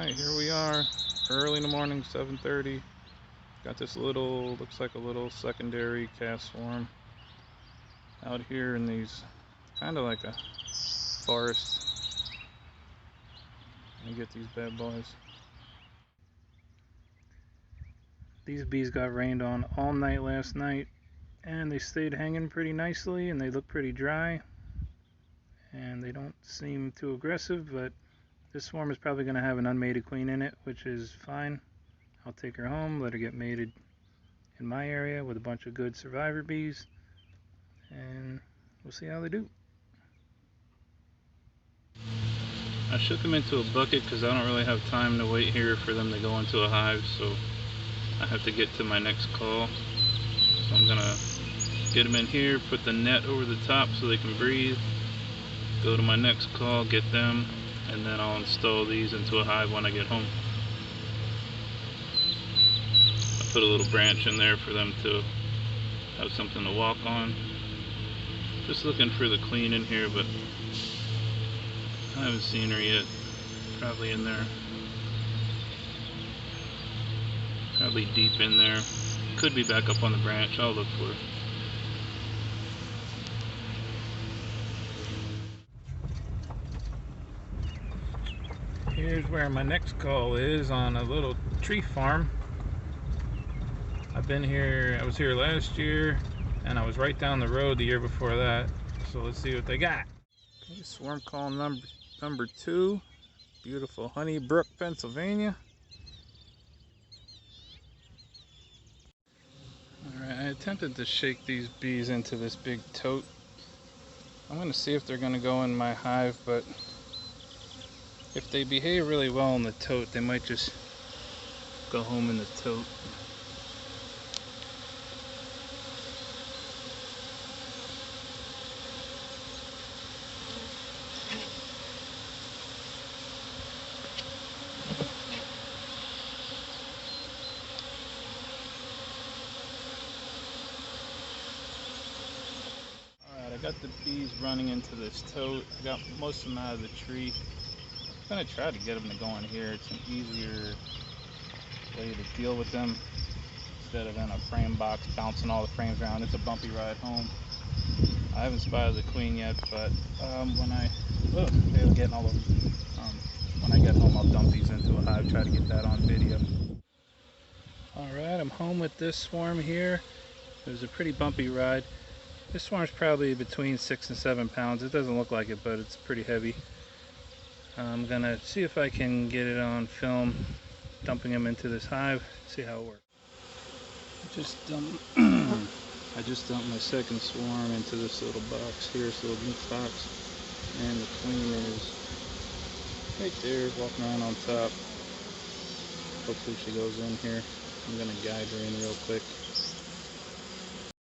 Alright, here we are, early in the morning, 7:30. Got this little, looks like a little secondary calf swarm out here in these, kind of like a forest. Let me get these bad boys. These bees got rained on all night last night, and they stayed hanging pretty nicely, and they look pretty dry, and they don't seem too aggressive, but this swarm is probably going to have an unmated queen in it, which is fine. I'll take her home, let her get mated in my area with a bunch of good survivor bees, and we'll see how they do. I shook them into a bucket because I don't really have time to wait here for them to go into a hive, so I have to get to my next call. So I'm gonna get them in here, put the net over the top so they can breathe, go to my next call, get them, and then I'll install these into a hive when I get home. I put a little branch in there for them to have something to walk on. Just looking for the queen in here, but I haven't seen her yet. Probably in there. Probably deep in there. Could be back up on the branch. I'll look for her. Here's where my next call is, on a little tree farm. I've been here, I was here last year, and I was right down the road the year before that. So let's see what they got. Okay, swarm call number 2. Beautiful Honeybee, Pennsylvania. Alright, I attempted to shake these bees into this big tote. I'm going to see if they're going to go in my hive, but if they behave really well in the tote, they might just go home in the tote. Alright, I got the bees running into this tote. I got most of them out of the tree. I'm going to try to get them to go in here. It's an easier way to deal with them instead of in a frame box bouncing all the frames around. It's a bumpy ride home. I haven't spotted the queen yet, but when I get home, I'll dump these into a hive, try to get that on video. Alright, I'm home with this swarm here. It was a pretty bumpy ride. This swarm's probably between 6 and 7 pounds. It doesn't look like it, but it's pretty heavy. I'm gonna see if I can get it on film, dumping them into this hive, see how it works. I just dumped my second swarm into this little box here, this little meat box, and the queen is right there, walking around on top. Hopefully she goes in here. I'm gonna guide her in real quick.